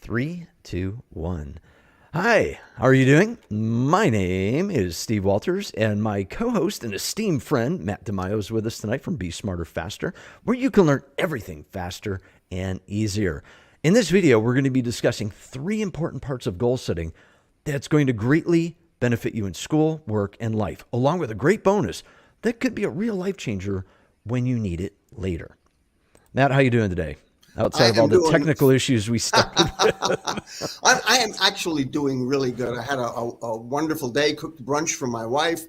Three, two, one. Hi, how are you doing? My name is Steve Walters, and my co-host and esteemed friend, Matt DiMaio, is with us tonight from Be Smarter Faster, where you can learn everything faster and easier. In this video, we're going to be discussing three important parts of goal setting that's going to greatly benefit you in school, work, and life, along with a great bonus that could be a real life changer when you need it later. Matt, how you doing today? Outside of all the technical issues we started with. I am actually doing really good. I had a wonderful day, cooked brunch for my wife,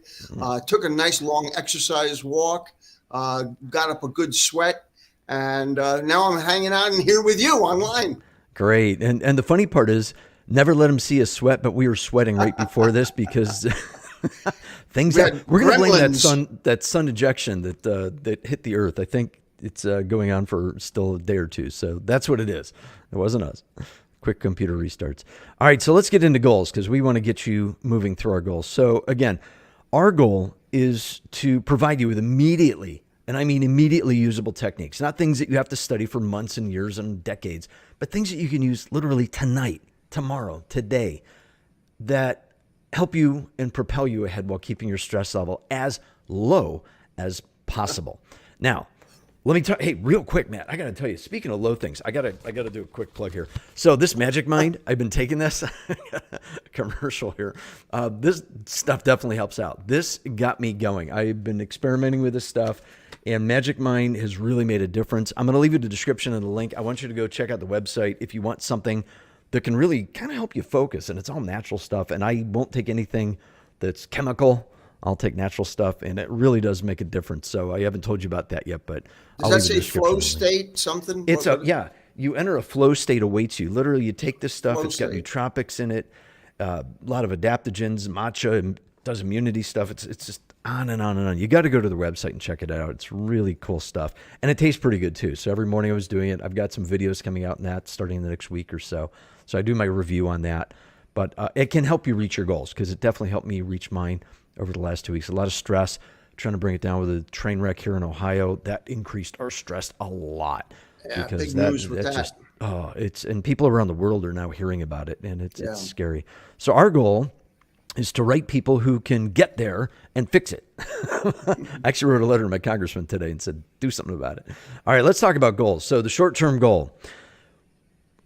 took a nice long exercise walk, got up a good sweat, and now I'm hanging out in here with you online. Great. And the funny part is, never let them see us sweat, but we were sweating right before this because things we're going to blame that sun ejection that hit the earth. I think it's going on for still a day or two. So that's what it is. It wasn't us. Quick computer restarts. All right, so let's get into goals because we want to get you moving through our goals. So again, our goal is to provide you with immediately, and I mean immediately usable techniques, not things that you have to study for months and years and decades, but things that you can use literally tonight, tomorrow, today, that help you and propel you ahead while keeping your stress level as low as possible. Now, let me tell. Hey, real quick, Matt. I got to tell you. Speaking of low things, I gotta do a quick plug here. So this Magic Mind, I've been taking this commercial here. This stuff definitely helps out. This got me going. I've been experimenting with this stuff, and Magic Mind has really made a difference. I'm gonna leave you the description and the link. I want you to go check out the website if you want something that can really kind of help you focus. And it's all natural stuff. And I won't take anything that's chemical. I'll take natural stuff, and it really does make a difference. So I haven't told you about that yet, but does that say flow state something? It's yeah. You enter a flow state awaits you. Literally, you take this stuff. It's got nootropics in it, a lot of adaptogens, matcha, and does immunity stuff. It's just on and on and on. You got to go to the website and check it out. It's really cool stuff, and it tastes pretty good too. So every morning I was doing it. I've got some videos coming out in that starting the next week or so. So I do my review on that, but it can help you reach your goals because it definitely helped me reach mine over the last 2 weeks. A lot of stress, trying to bring it down with a train wreck here in Ohio. That increased our stress a lot. Yeah, because big news with that. Just, and people around the world are now hearing about it, and it's scary. So our goal is to write people who can get there and fix it. I actually wrote a letter to my congressman today and said, do something about it. All right, let's talk about goals. So the short-term goal.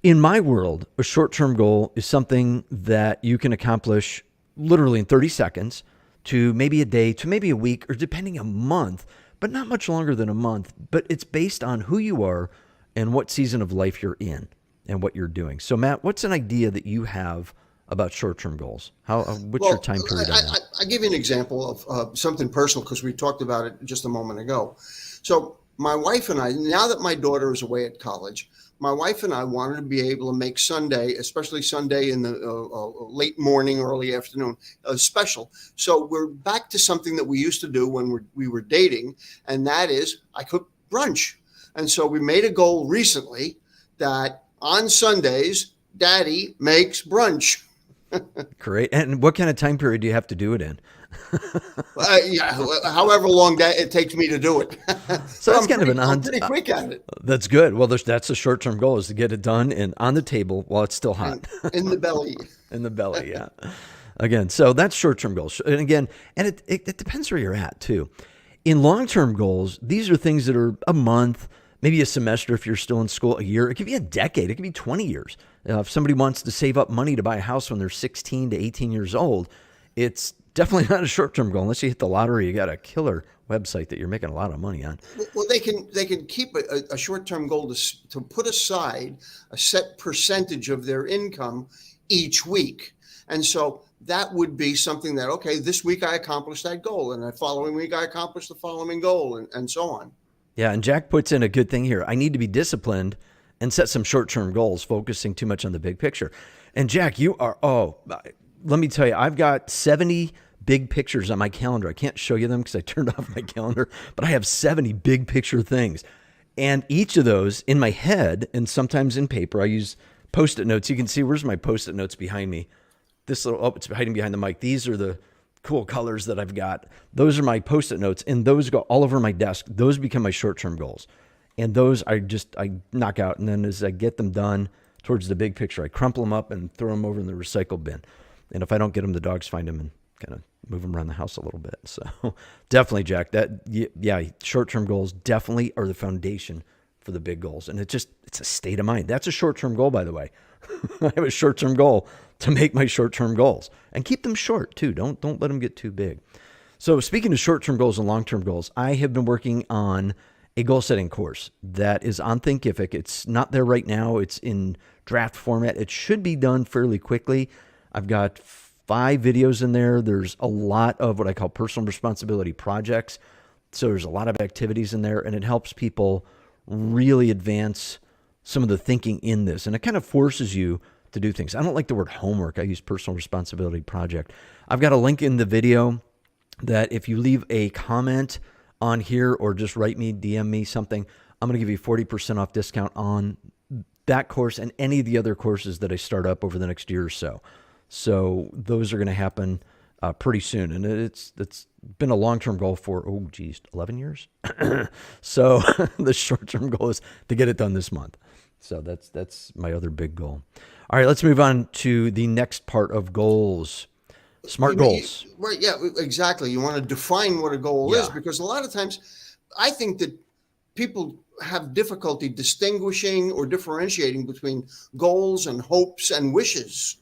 In my world, a short-term goal is something that you can accomplish literally in 30 seconds, to maybe a day, to maybe a week, or depending a month, but not much longer than a month. But it's based on who you are and what season of life you're in and what you're doing. So Matt, what's an idea that you have about short-term goals? What's your time period on that? I give you an example of something personal because we talked about it just a moment ago. So my wife and I, now that my daughter is away at college, my wife and I wanted to be able to make Sunday, especially Sunday in the late morning, early afternoon, special. So we're back to something that we used to do when we were dating, and that is I cook brunch. And so we made a goal recently that on Sundays, Daddy makes brunch. Great. And what kind of time period do you have to do it in? However long that it takes me to do it. So that's kind of I'm pretty quick at it. That's good. Well, that's a short-term goal, is to get it done and on the table while it's still hot. In the belly. In the belly, yeah. Again, so that's short-term goals. And again, and it depends where you're at too. In long-term goals, these are things that are a month, maybe a semester if you're still in school, a year. It could be a decade. It could be 20 years. If somebody wants to save up money to buy a house when they're 16 to 18 years old, it's definitely not a short-term goal. Unless you hit the lottery, you got a killer website that you're making a lot of money on. Well, they can keep a short-term goal to put aside a set percentage of their income each week. And so that would be something that, okay, this week I accomplished that goal, and the following week I accomplished the following goal, and so on. Yeah, and Jack puts in a good thing here. I need to be disciplined and set some short-term goals, focusing too much on the big picture. And Jack, you are, let me tell you, I've got 70 big pictures on my calendar. I can't show you them because I turned off my calendar, but I have 70 big picture things. And each of those in my head and sometimes in paper, I use Post-it notes. You can see, where's my Post-it notes behind me? This little, it's hiding behind the mic. These are the cool colors that I've got. Those are my Post-it notes, and those go all over my desk. Those become my short-term goals. And those I knock out. And then as I get them done, towards the big picture. I crumple them up and throw them over in the recycle bin. And if I don't get them, the dogs find them and kind of move them around the house a little bit. So definitely, Jack, short-term goals definitely are the foundation for the big goals. And it's a state of mind. That's a short-term goal, by the way. I have a short-term goal to make my short-term goals and keep them short too. Don't let them get too big. So speaking of short-term goals and long-term goals, I have been working on a goal-setting course that is on Thinkific. It's not there right now. It's in draft format. It should be done fairly quickly. I've got 5 videos in there. There's a lot of what I call personal responsibility projects. So there's a lot of activities in there, and it helps people really advance some of the thinking in this. And it kind of forces you to do things. I don't like the word homework. I use personal responsibility project. I've got a link in the video that if you leave a comment on here or just write me, DM me something, I'm going to give you 40% off discount on that course and any of the other courses that I start up over the next year or so. So those are going to happen pretty soon. And it's been a long-term goal for, 11 years. So the short-term goal is to get it done this month. So that's my other big goal. All right, let's move on to the next part of goals. Smart goals. Right, yeah, exactly. You want to define what a goal is, because a lot of times I think that people have difficulty distinguishing or differentiating between goals and hopes and wishes.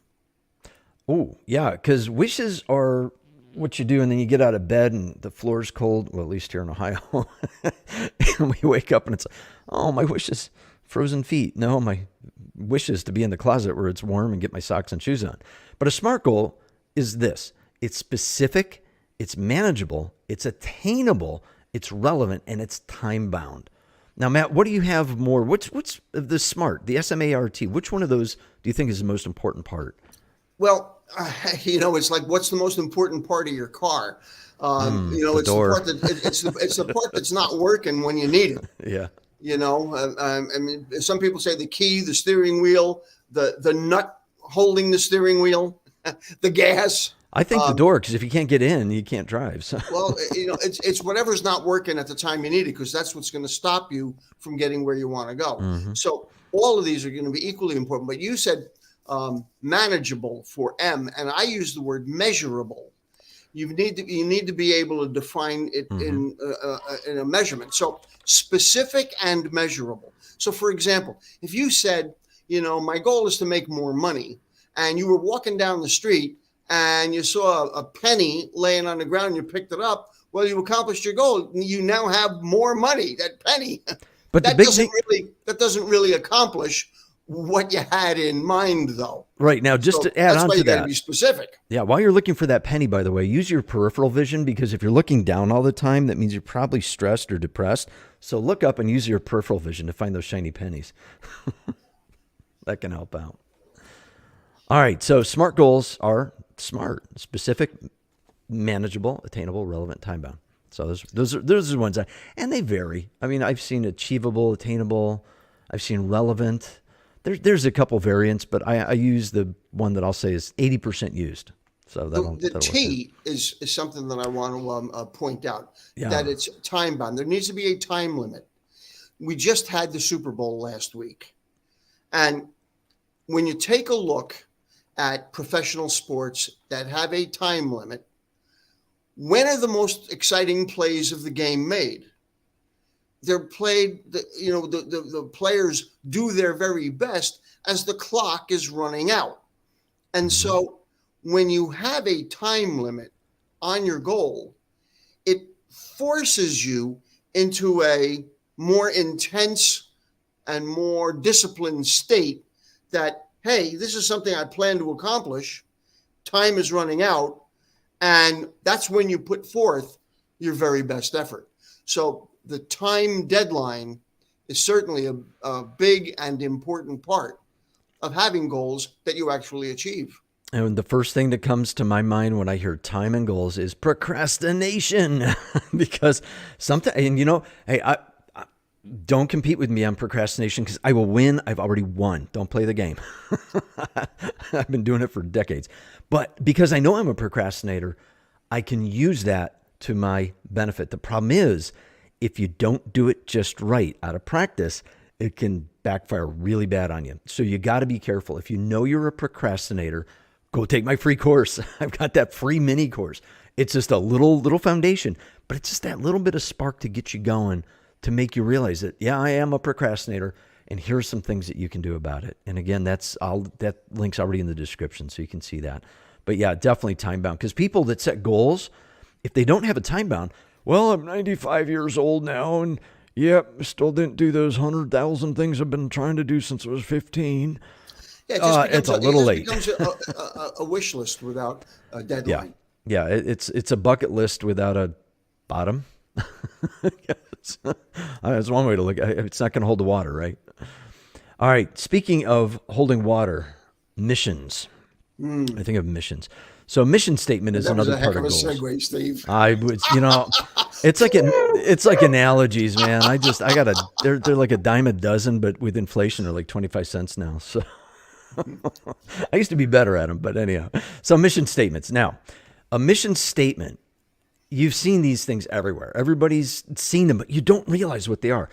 Oh, yeah, because wishes are what you do, and then you get out of bed and the floor's cold, well, at least here in Ohio, and we wake up and it's, my wish is frozen feet. No, my wish is to be in the closet where it's warm and get my socks and shoes on. But a SMART goal is this. It's specific, it's manageable, it's attainable, it's relevant, and it's time-bound. Now, Matt, what do you have more? What's the SMART, the SMART? Which one of those do you think is the most important part? Well, it's like, what's the most important part of your car? The it's door. it's the part that's not working when you need it. Yeah. I mean, some people say the key, the steering wheel, the nut holding the steering wheel, the gas. I think the door, because if you can't get in, you can't drive. So. Well, it's whatever's not working at the time you need it, because that's what's going to stop you from getting where you want to go. Mm-hmm. So all of these are going to be equally important. But you said manageable for M, and I use the word measurable. You need to be able to define it in a measurement. So specific and measurable. So, for example, if you said, my goal is to make more money, and you were walking down the street and you saw a penny laying on the ground and you picked it up, well, you accomplished your goal. You now have more money, that penny. But that doesn't really accomplish what you had in mind, though. Right. Now, just to add on to that. That's why you got to be specific. Yeah. While you're looking for that penny, by the way, use your peripheral vision, because if you're looking down all the time, that means you're probably stressed or depressed. So look up and use your peripheral vision to find those shiny pennies. That can help out. All right. So SMART goals are SMART: specific, manageable, attainable, relevant, time-bound. So those are the ones and they vary. I mean, I've seen achievable, attainable. I've seen relevant. There's a couple variants, but I use the one that I'll say is 80% used. So the T is something that I want to point out, that it's time bound. There needs to be a time limit. We just had the Super Bowl last week. And when you take a look at professional sports that have a time limit, when are the most exciting plays of the game made? They're played, the players do their very best as the clock is running out. And so when you have a time limit on your goal, it forces you into a more intense and more disciplined state that, hey, this is something I plan to accomplish. Time is running out. And that's when you put forth your very best effort. So the time deadline is certainly a big and important part of having goals that you actually achieve. And the first thing that comes to my mind when I hear time and goals is procrastination. Because hey, I don't compete with me on procrastination, because I will win. I've already won. Don't play the game. I've been doing it for decades. But because I know I'm a procrastinator, I can use that to my benefit. The problem is, if you don't do it just right out of practice, it can backfire really bad on you. So you got to be careful. If you know you're a procrastinator, go take my free course. I've got that free mini course. It's just a little foundation, but it's just that little bit of spark to get you going, to make you realize that, yeah, I am a procrastinator, and here's some things that you can do about it. And again, that link's already in the description, so you can see that. But yeah, definitely time bound, because people that set goals, if they don't have a time bound, well, I'm 95 years old now, and yep, still didn't do those 100,000 things I've been trying to do since I was 15. Yeah, it just It's a little late. It becomes a wish list without a deadline. Yeah, it's a bucket list without a bottom. That's one way to look at it. It's not going to hold the water, right? All right. Speaking of holding water, missions. I think of missions. So a mission statement is another part of goals. That was a heck of a segue, Steve. I would, it's like analogies, man. They're like a dime a dozen, but with inflation, they're like 25 cents now. So I used to be better at them, but anyhow. So mission statements. Now, a mission statement, you've seen these things everywhere. Everybody's seen them, but you don't realize what they are.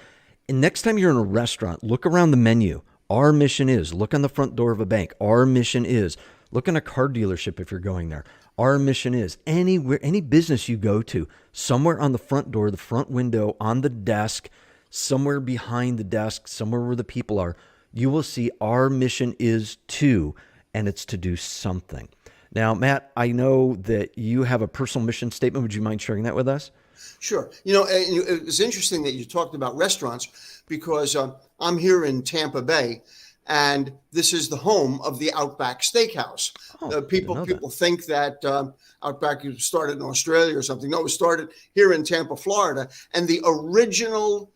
And next time you're in a restaurant, look around the menu. Our mission is, look on the front door of a bank. Our mission is, look in a car dealership if you're going there. Our mission is, anywhere, any business you go to, somewhere on the front door, the front window, on the desk, somewhere behind the desk, somewhere where the people are, you will see our mission is to, and it's to do something. Now, Matt, I know that you have a personal mission statement. Would you mind sharing that with us? Sure. It's interesting that you talked about restaurants, because I'm here in Tampa Bay, and this is the home of the Outback Steakhouse. People think that Outback started in Australia or something. No, it was started here in Tampa, Florida. And the original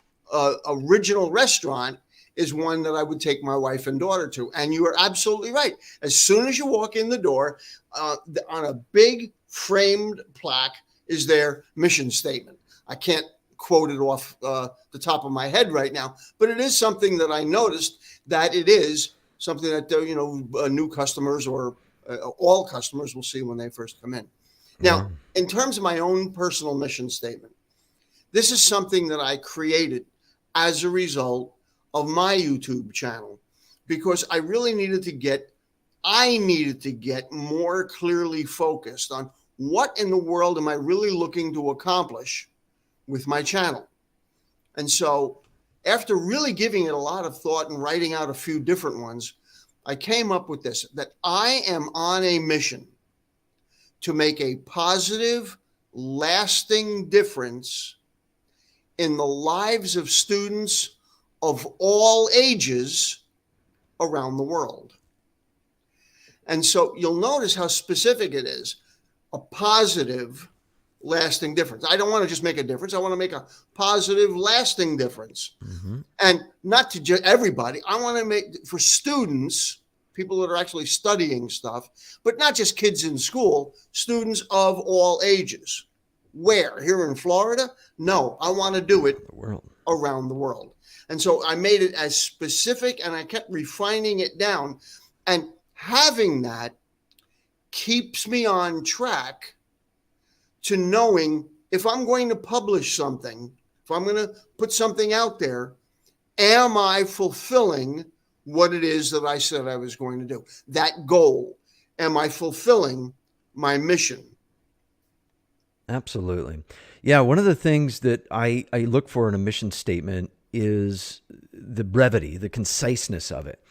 restaurant is one that I would take my wife and daughter to. And you are absolutely right. As soon as you walk in the door, on a big framed plaque is their mission statement. I can't quote it off the top of my head right now, but it is something that I noticed, that it is something that new customers or all customers will see when they first come in. Now, in terms of my own personal mission statement, this is something that I created as a result of my YouTube channel, because I really needed to get more clearly focused on what in the world am I really looking to accomplish with my channel. And so after really giving it a lot of thought and writing out a few different ones, I came up with this, that I am on a mission to make a positive, lasting difference in the lives of students of all ages around the world. And so you'll notice how specific it is. A positive, lasting difference. I don't want to just make a difference. I want to make a positive, lasting difference. Mm-hmm. And not to just everybody. I want to make, for students, people that are actually studying stuff, but not just kids in school, students of all ages. Where? Here in Florida? No, I want to do it around the world. And so I made it as specific, and I kept refining it down. And having that keeps me on track to knowing if I'm going to publish something, if I'm going to put something out there, am I fulfilling what it is that I said I was going to do? That goal. Am I fulfilling my mission? Absolutely. Yeah, one of the things that I look for in a mission statement is the brevity, the conciseness of it.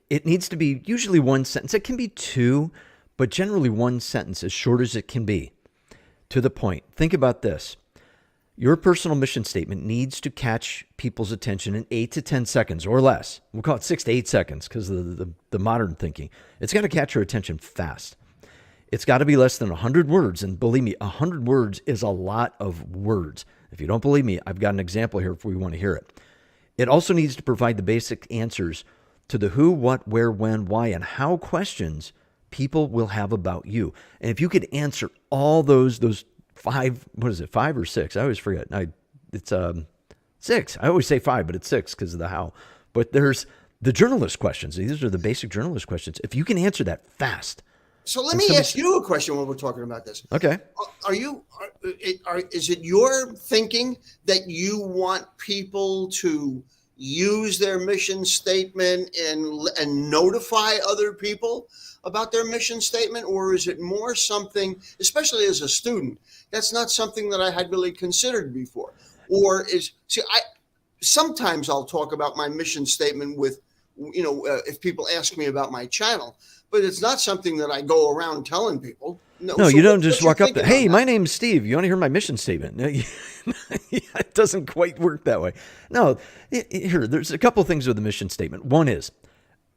It needs to be usually one sentence. It can be two, but generally one sentence, as short as it can be, to the point. Think about this. Your personal mission statement needs to catch people's attention in 8 to 10 seconds or less. We'll call it 6 to 8 seconds because of the modern thinking. It's got to catch your attention fast. It's got to be less than 100 words. And believe me, 100 words is a lot of words. If you don't believe me, I've got an example here if we want to hear it. It also needs to provide the basic answers to the who, what, where, when, why, and how questions people will have about you. And if you could answer all those 5, what is it, 5 or 6? I always forget. It's 6. I always say 5, but it's 6 because of the how. But there's the journalist questions. These are the basic journalist questions. If you can answer that fast. So let me ask you a question while we're talking about this. Okay. Is it your thinking that you want people to use their mission statement and notify other people about their mission statement? Or is it more something, especially as a student, that's not something that I had really considered before? Or sometimes I'll talk about my mission statement with, if people ask me about my channel, but it's not something that I go around telling people. No, so you don't just walk up to, hey, that? my name's Steve. You want to hear my mission statement? No, it doesn't quite work that way. No, there's a couple things with the mission statement. One is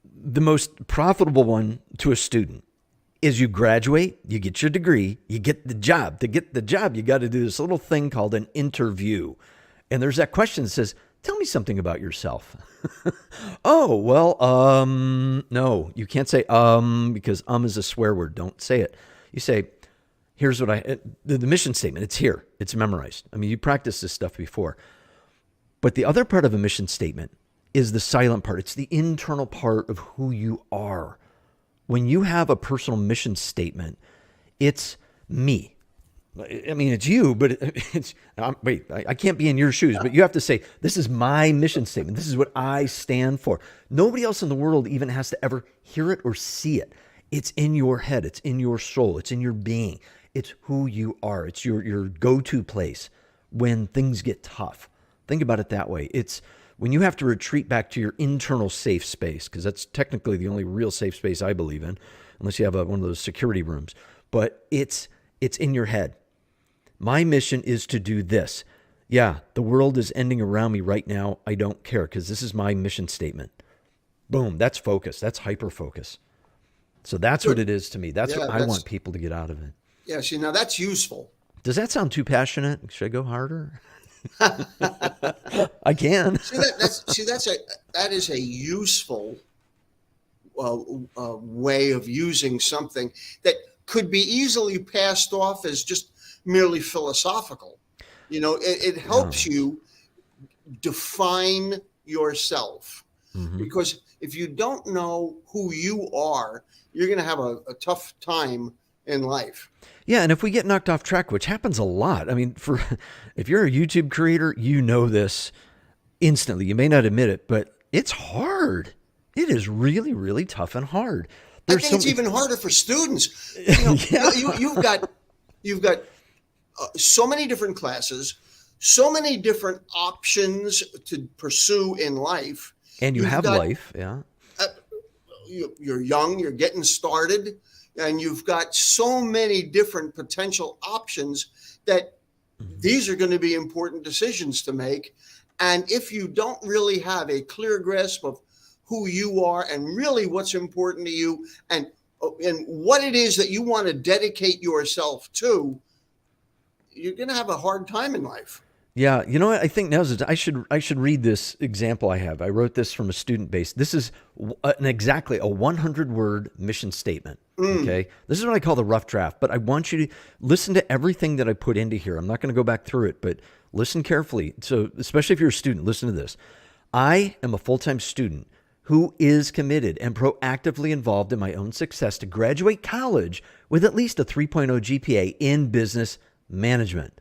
the most profitable one to a student is you graduate, you get your degree, you get the job. To get the job, you got to do this little thing called an interview. And there's that question that says, tell me something about yourself. Oh, well, no, you can't say because is a swear word. Don't say it. You say, here's what the mission statement. It's here. It's memorized. I mean, you practiced this stuff before. But the other part of a mission statement is the silent part. It's the internal part of who you are. When you have a personal mission statement, it's me. I mean, it's you, but I can't be in your shoes, but you have to say, this is my mission statement. This is what I stand for. Nobody else in the world even has to ever hear it or see it. It's in your head. It's in your soul. It's in your being. It's who you are. It's your go-to place when things get tough. Think about it that way. It's when you have to retreat back to your internal safe space, because that's technically the only real safe space I believe in, unless you have one of those security rooms. But it's in your head. My mission is to do this. Yeah, the world is ending around me right now. I don't care because this is my mission statement. Boom, that's focus. That's hyper-focus. So that's what it is to me. That's what I want people to get out of it. Yeah, see, now that's useful. Does that sound too passionate? Should I go harder? I can. That is a useful way of using something that could be easily passed off as just merely philosophical. It helps you define yourself, because if you don't know who you are, you're going to have a tough time in life. Yeah, and if we get knocked off track, which happens a lot, I mean, if you're a YouTube creator, you know this instantly. You may not admit it, but it's hard. It is really, really tough and hard. I think it's even harder for students. You've got so many different classes, so many different options to pursue in life. And you've got life, yeah. You're young, you're getting started, and you've got so many different potential options that these are going to be important decisions to make. And if you don't really have a clear grasp of who you are and really what's important to you and what it is that you want to dedicate yourself to, you're going to have a hard time in life. Yeah, you know what? I think I should read this example I have. I wrote this from a student base. This is exactly a 100-word mission statement. Okay, this is what I call the rough draft. But I want you to listen to everything that I put into here. I'm not going to go back through it, but listen carefully. So, especially if you're a student, listen to this. I am a full-time student who is committed and proactively involved in my own success to graduate college with at least a 3.0 GPA in business management,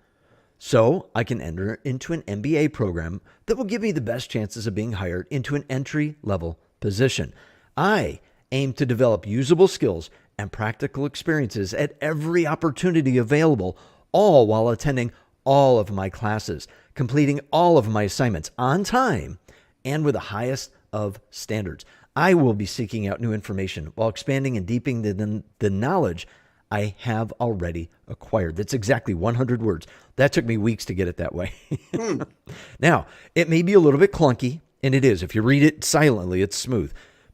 so I can enter into an MBA program that will give me the best chances of being hired into an entry-level position. I aim to develop usable skills and practical experiences at every opportunity available, all while attending all of my classes, completing all of my assignments on time, and with the highest of standards. I will be seeking out new information while expanding and deepening the knowledge I have already acquired. That's exactly 100 words. That took me weeks to get it that way. Now, it may be a little bit clunky, and it is. If you read it silently, it's smooth.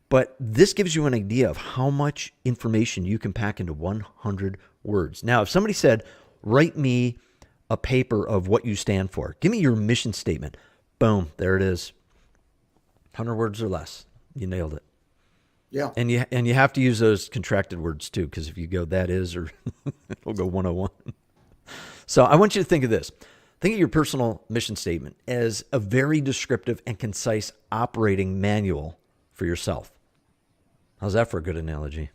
But this gives you an idea of how much information you can pack into 100 words. Now, if somebody said, write me a paper of what you stand for, give me your mission statement. Boom, there it is. 100 words or less. You nailed it. Yeah. And you have to use those contracted words too, because if you go that is, or it'll go 101. So I want you to think of this. Think of your personal mission statement as a very descriptive and concise operating manual for yourself. How's that for a good analogy?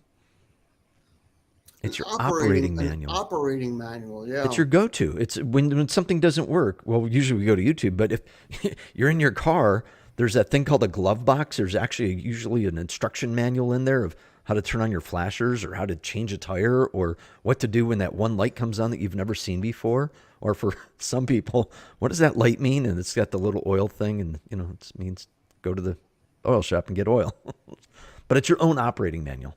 It's your operating manual. Operating manual, yeah. It's your go-to. It's when something doesn't work. Well, usually we go to YouTube, but if you're in your car, There's that thing called a glove box. There's actually usually an instruction manual in there of how to turn on your flashers or how to change a tire or what to do when that one light comes on that you've never seen before. Or for some people, what does that light mean? And it's got the little oil thing, and it means go to the oil shop and get oil. But it's your own operating manual.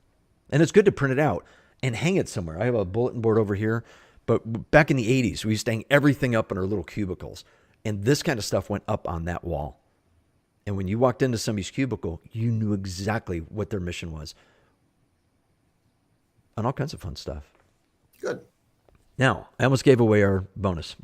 And it's good to print it out and hang it somewhere. I have a bulletin board over here, but back in the 80s, we used to hang everything up in our little cubicles. And this kind of stuff went up on that wall. And when you walked into somebody's cubicle, you knew exactly what their mission was. And all kinds of fun stuff. Good. Now, I almost gave away our bonus.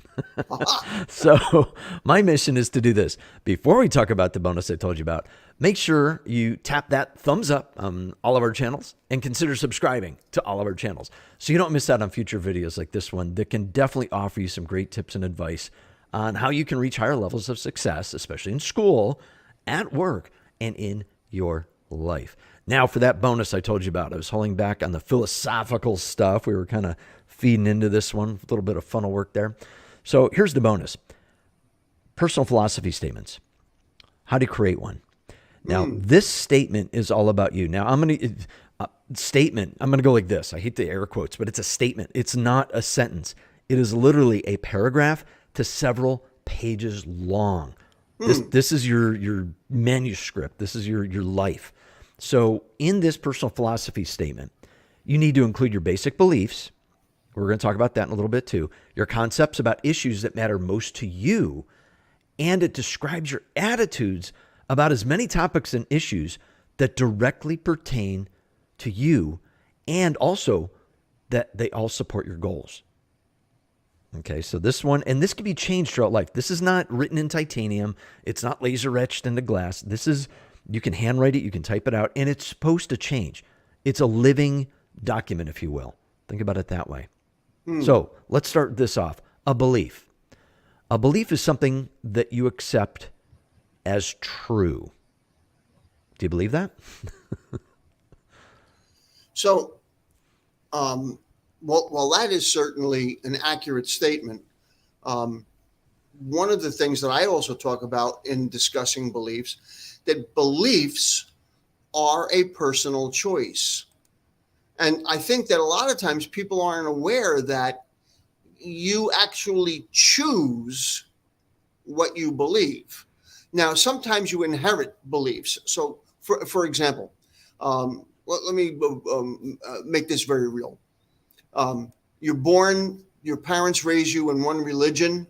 So my mission is to do this. Before we talk about the bonus I told you about, make sure you tap that thumbs up on all of our channels and consider subscribing to all of our channels so you don't miss out on future videos like this one that can definitely offer you some great tips and advice on how you can reach higher levels of success, especially in school, at work, and in your life. Now, for that bonus I told you about, I was holding back on the philosophical stuff. We were kind of feeding into this one, a little bit of funnel work there. So here's the bonus. Personal philosophy statements. How to create one. Now, this statement is all about you. Now, I'm going to go like this. I hate the air quotes, but it's a statement. It's not a sentence. It is literally a paragraph to several pages long. This is your manuscript. This is your life. So in this personal philosophy statement, you need to include your basic beliefs. We're going to talk about that in a little bit too. Your concepts about issues that matter most to you. And it describes your attitudes about as many topics and issues that directly pertain to you, and also that they all support your goals. Okay, so this one, and this can be changed throughout life. This is not written in titanium. It's not laser etched into glass. This is, you can handwrite it, you can type it out, and it's supposed to change. It's a living document, if you will. Think about it that way. So let's start this off. A belief. A belief is something that you accept as true. Do you believe that? So, well, that is certainly an accurate statement. One of the things that I also talk about in discussing beliefs, that beliefs are a personal choice. And I think that a lot of times people aren't aware that you actually choose what you believe. Now, sometimes you inherit beliefs. So, for example, let me make this very real. You're born, your parents raise you in one religion,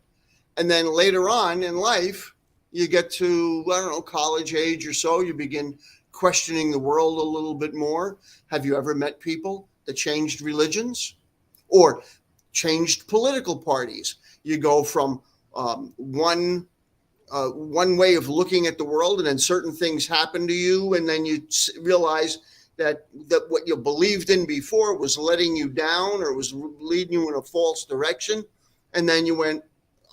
and then later on in life, you get to, college age or so, you begin questioning the world a little bit more. Have you ever met people that changed religions or changed political parties? You go from one way of looking at the world, and then certain things happen to you, and then you realize that what you believed in before was letting you down or was leading you in a false direction. And then you went,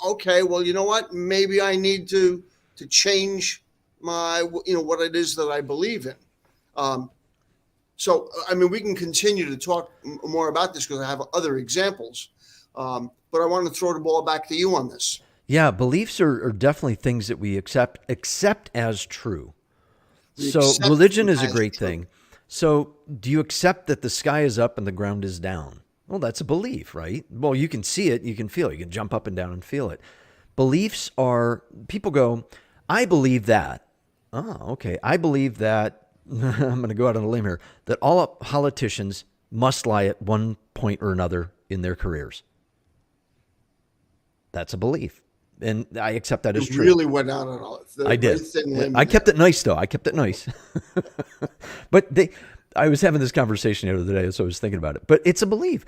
okay, well, you know what? Maybe I need to change my, what it is that I believe in. So, I mean, we can continue to talk more about this because I have other examples. But I want to throw the ball back to you on this. Yeah, beliefs are definitely things that we accept as true. So religion is a great thing. So do you accept that the sky is up and the ground is down? Well, that's a belief, right? Well, you can see it, you can feel it, you can jump up and down and feel it. Beliefs are, people go, I believe that. Oh, okay. I believe that, I'm going to go out on a limb here, that all politicians must lie at one point or another in their careers. That's a belief. And I accept that as true. You really went out on all it. I did. I kept it nice, though. I kept it nice. But I was having this conversation the other day, so I was thinking about it. But it's a belief.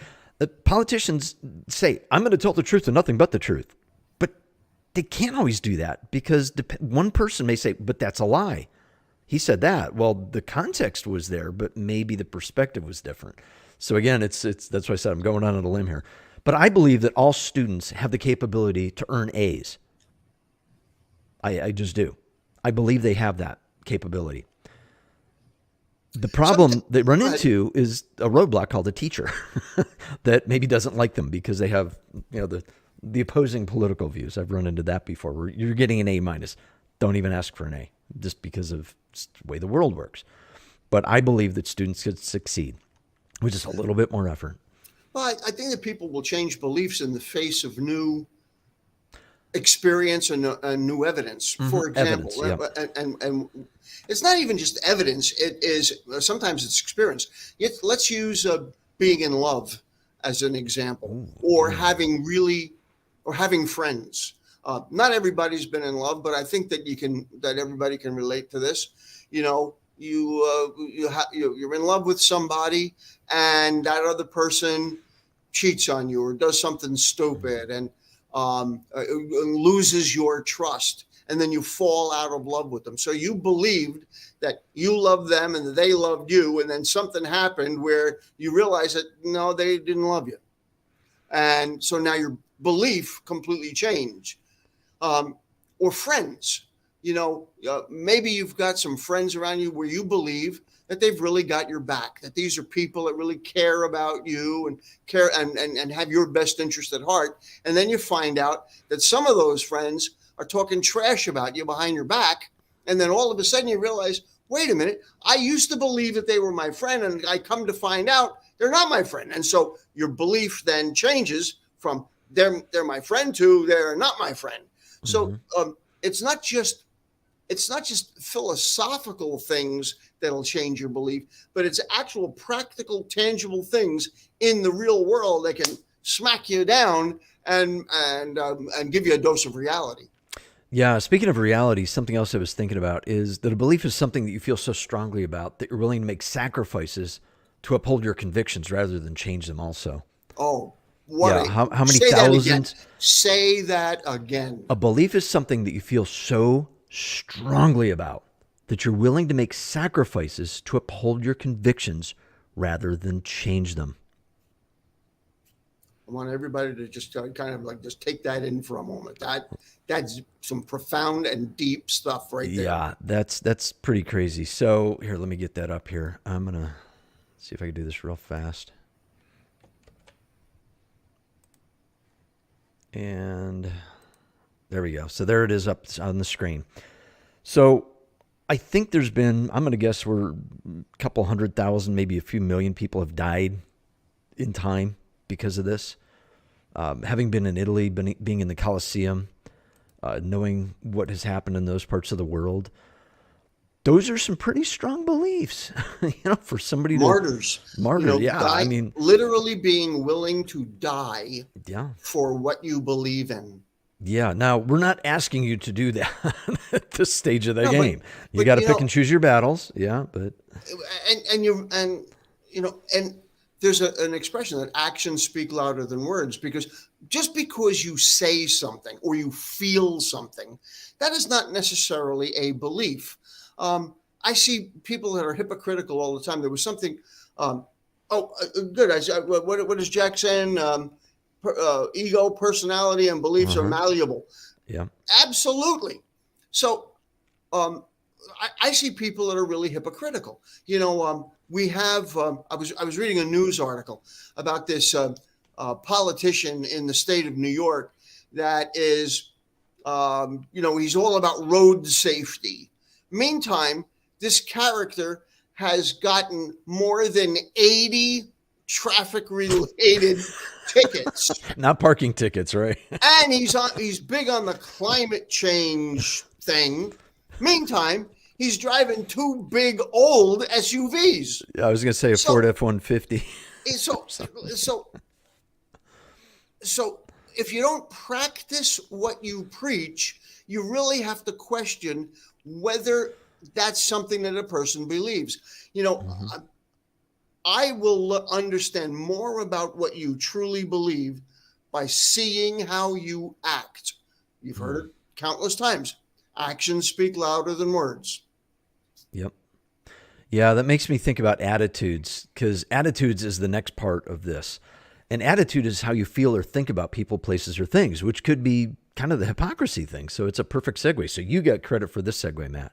Politicians say, I'm going to tell the truth and nothing but the truth. But they can't always do that because one person may say, but that's a lie. He said that. Well, the context was there, but maybe the perspective was different. So again, that's why I said I'm going on a limb here. But I believe that all students have the capability to earn A's. I just do. I believe they have that capability. The problem they run into is a roadblock called a teacher that maybe doesn't like them because they have, the opposing political views. I've run into that before where you're getting an A-. don't even ask for an A, just because of the way the world works. But I believe that students could succeed with just a little bit more effort. Well, I think that people will change beliefs in the face of new experience and new evidence. For example, and it's not even just evidence. It is sometimes it's experience. Let's use being in love as an example, or having friends. Not everybody's been in love, but I think that everybody can relate to this. You're in love with somebody, and that other person cheats on you or does something stupid and loses your trust, and then you fall out of love with them. So you believed that you loved them and that they loved you, and then something happened where you realize that no, they didn't love you, and so now your belief completely changed. Or friends, maybe you've got some friends around you where you believe that they've really got your back, that these are people that really care about you and care and have your best interest at heart. And then you find out that some of those friends are talking trash about you behind your back. And then all of a sudden you realize, wait a minute, I used to believe that they were my friend, and I come to find out they're not my friend. And so your belief then changes from they're my friend to they're not my friend. So it's not just philosophical things that'll change your belief, but it's actual practical, tangible things in the real world that can smack you down and give you a dose of reality. Yeah. Speaking of reality, something else I was thinking about is that a belief is something that you feel so strongly about that you're willing to make sacrifices to uphold your convictions rather than change them also. Oh, how many thousands? Say that again. A belief is something that you feel so strongly about that you're willing to make sacrifices to uphold your convictions rather than change them. I want everybody to just just take that in for a moment. That's some profound and deep stuff right there. Yeah, that's pretty crazy. So here, let me get that up here. I'm going to see if I can do this real fast. And there we go. So there it is up on the screen. So I think there's been, I'm going to guess we're a couple 100,000, maybe a few million people have died in time because of this. Having been in Italy, being in the Colosseum, knowing what has happened in those parts of the world, those are some pretty strong beliefs, for somebody martyrs. Yeah. Literally being willing to die for what you believe in. Yeah. Now, we're not asking you to do that at this stage of the game. You got to pick and choose your battles. Yeah. But, and there's an expression that actions speak louder than words, because just because you say something or you feel something, that is not necessarily a belief. I see people that are hypocritical all the time. There was something, good. What is Jack saying? Ego, personality, and beliefs are malleable. Yeah, absolutely. So, I see people that are really hypocritical. We have. I was reading a news article about this politician in the state of New York that is, he's all about road safety. Meantime, this character has gotten more than 80 traffic-related tickets. Not parking tickets, right? And he's big on the climate change thing. Meantime, he's driving two big old SUVs. I was going to say a Ford F-150. So if you don't practice what you preach, you really have to question whether that's something that a person believes. I will understand more about what you truly believe by seeing how you act. You've heard it countless times. Actions speak louder than words. Yep. Yeah, that makes me think about attitudes, because attitudes is the next part of this. And attitude is how you feel or think about people, places, or things, which could be kind of the hypocrisy thing. So it's a perfect segue. So you got credit for this segue, Matt.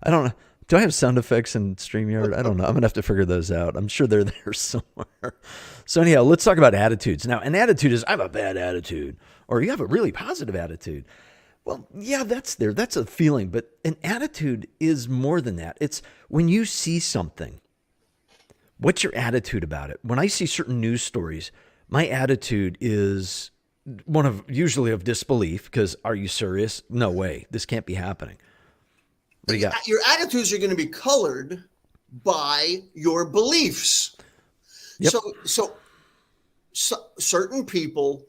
I don't know. Do I have sound effects in StreamYard? I don't know. I'm going to have to figure those out. I'm sure they're there somewhere. So anyhow, let's talk about attitudes. Now, an attitude is, I have a bad attitude, or you have a really positive attitude. Well, yeah, that's there. That's a feeling, but an attitude is more than that. It's when you see something, what's your attitude about it? When I see certain news stories, my attitude is usually of disbelief, because are you serious? No way. This can't be happening. What do you got? Your attitudes are going to be colored by your beliefs. Yep. So certain people,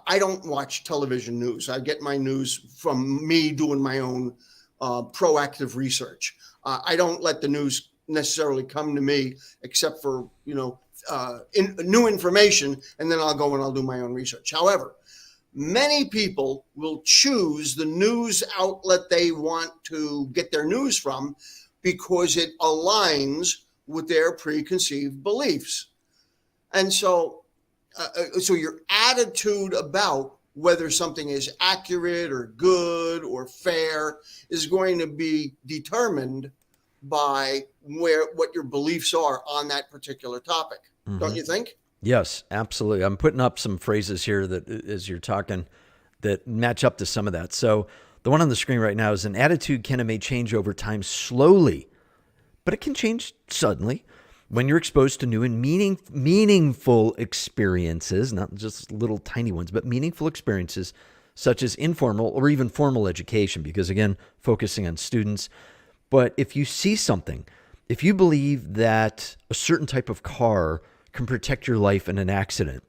I don't watch television news. I get my news from me doing my own proactive research. I don't let the news necessarily come to me except for, new information, and then I'll go and I'll do my own research. However, many people will choose the news outlet they want to get their news from because it aligns with their preconceived beliefs. And so your attitude about whether something is accurate or good or fair is going to be determined by what your beliefs are on that particular topic. Mm-hmm. Don't you think? Yes, absolutely. I'm putting up some phrases here that, as you're talking, that match up to some of that. So the one on the screen right now is: an attitude can and may change over time slowly, but it can change suddenly when you're exposed to new and meaningful experiences, not just little tiny ones, but meaningful experiences such as informal or even formal education, because again, focusing on students. But if you see something, if you believe that a certain type of car can protect your life in an accident,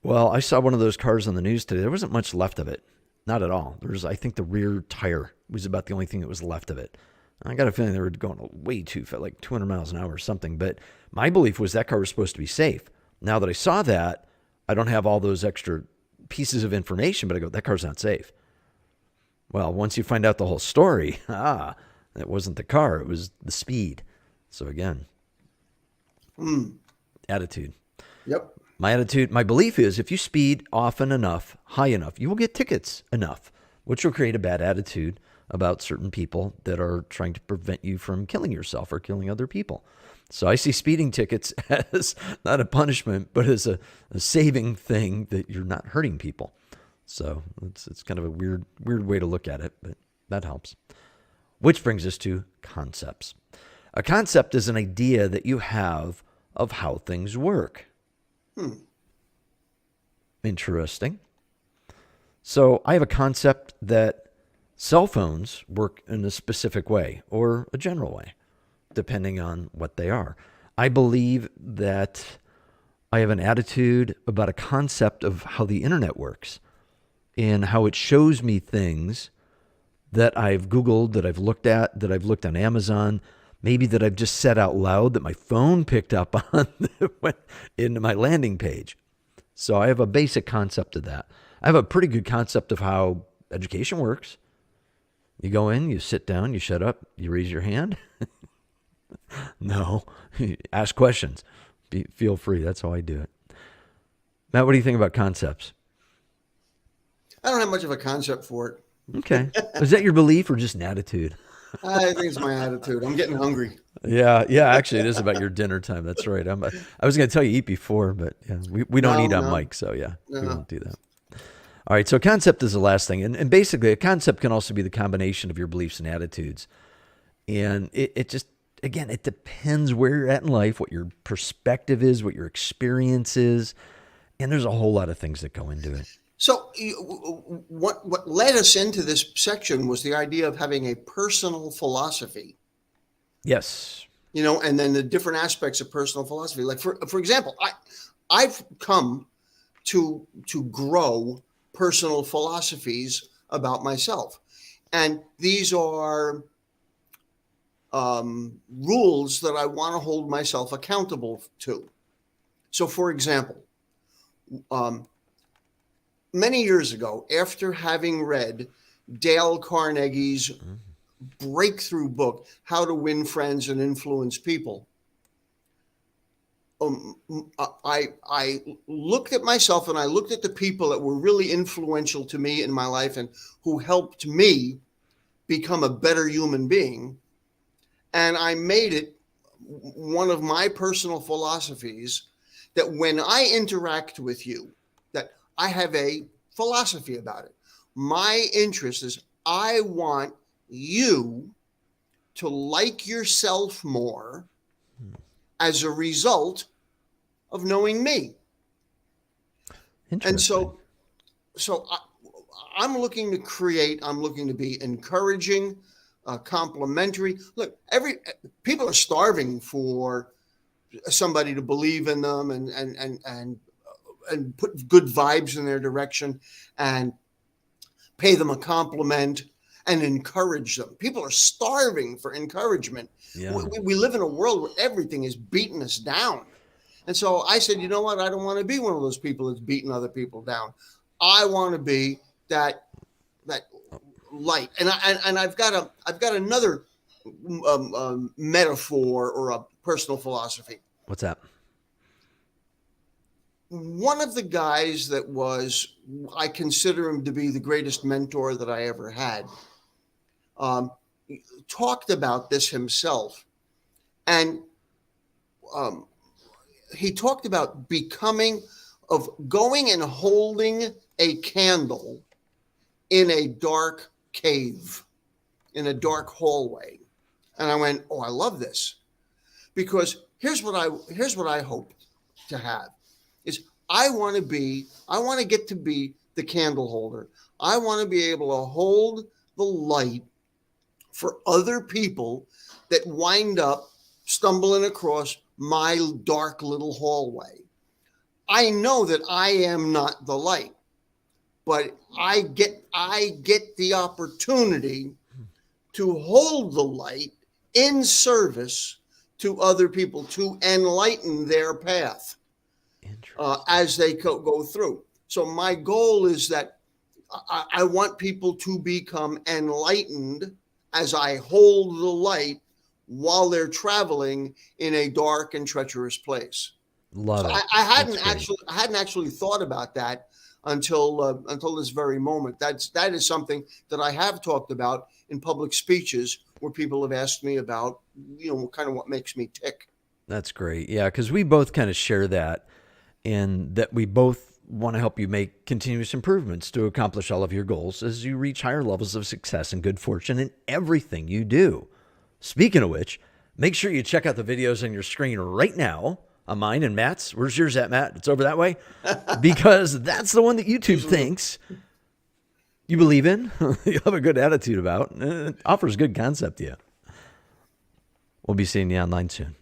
well, I saw one of those cars on the news today. There wasn't much left of it. Not at all. There was, I think the rear tire was about the only thing that was left of it. I got a feeling they were going way too fast, like 200 miles an hour or something. But my belief was that car was supposed to be safe. Now that I saw that, I don't have all those extra pieces of information, but I go, that car's not safe. Well, once you find out the whole story, it wasn't the car, it was the speed. So again, attitude. Yep. My belief is if you speed often enough, high enough, you will get tickets enough, which will create a bad attitude about certain people that are trying to prevent you from killing yourself or killing other people. So I see speeding tickets as not a punishment, but as a saving thing that you're not hurting people. So it's kind of a weird way to look at it, but that helps. Which brings us to concepts. A concept is an idea that you have of how things work. Interesting. So I have a concept that cell phones work in a specific way or a general way, depending on what they are. I believe that I have an attitude about a concept of how the internet works and how it shows me things that I've Googled, that I've looked at, that I've looked on Amazon, maybe that I've just said out loud that my phone picked up on in my landing page. So I have a basic concept of that. I have a pretty good concept of how education works. You go in, you sit down, you shut up, you raise your hand. No, ask questions. Feel free. That's how I do it. Matt, what do you think about concepts? I don't have much of a concept for it. Okay. Is that your belief or just an attitude? I think it's my attitude. I'm getting hungry. Yeah. Actually, it is about your dinner time. That's right. I was going to tell you eat before, but yeah, we don't eat on mic, so yeah, we won't do that. All right. So concept is the last thing, and basically a concept can also be the combination of your beliefs and attitudes, and it just, again, it depends where you're at in life, what your perspective is, what your experience is, and there's a whole lot of things that go into it. So what led us into this section was the idea of having a personal philosophy. Yes. And then the different aspects of personal philosophy. Like for example, I've come to grow personal philosophies about myself. And these are rules that I want to hold myself accountable to. So for example, many years ago, after having read Dale Carnegie's breakthrough book, How to Win Friends and Influence People, I looked at myself and I looked at the people that were really influential to me in my life and who helped me become a better human being. And I made it one of my personal philosophies that when I interact with you, that I have a philosophy about it. My interest is I want you to like yourself more as a result of knowing me. And so I'm looking to create, I'm looking to be encouraging, complimentary. Look, people are starving for somebody to believe in them and put good vibes in their direction and pay them a compliment and encourage them. People are starving for encouragement. Yeah. We live in a world where everything is beating us down. And so I said, you know what? I don't want to be one of those people that's beating other people down. I want to be that light. And I've got another metaphor or a personal philosophy. What's that? One of the guys that I consider him to be the greatest mentor that I ever had, talked about this himself. And he talked about going and holding a candle in a dark cave, in a dark hallway. And I went, oh, I love this. Because here's what I hope to have is I want to get to be the candle holder. I want to be able to hold the light for other people that wind up stumbling across my dark little hallway. I know that I am not the light, but I get the opportunity to hold the light in service to other people, to enlighten their path as they go through. So my goal is that I want people to become enlightened as I hold the light while they're traveling in a dark and treacherous place. Love it. I hadn't actually thought about that until this very moment. That is something that I have talked about in public speeches where people have asked me about, kind of what makes me tick. That's great. Yeah, because we both kind of share that, and that we both want to help you make continuous improvements to accomplish all of your goals as you reach higher levels of success and good fortune in everything you do. Speaking of which, make sure you check out the videos on your screen right now on mine and Matt's. Where's yours at, Matt? It's over that way. Because that's the one that YouTube thinks you believe in, you have a good attitude about, and it offers good concept to you. We'll be seeing you online soon.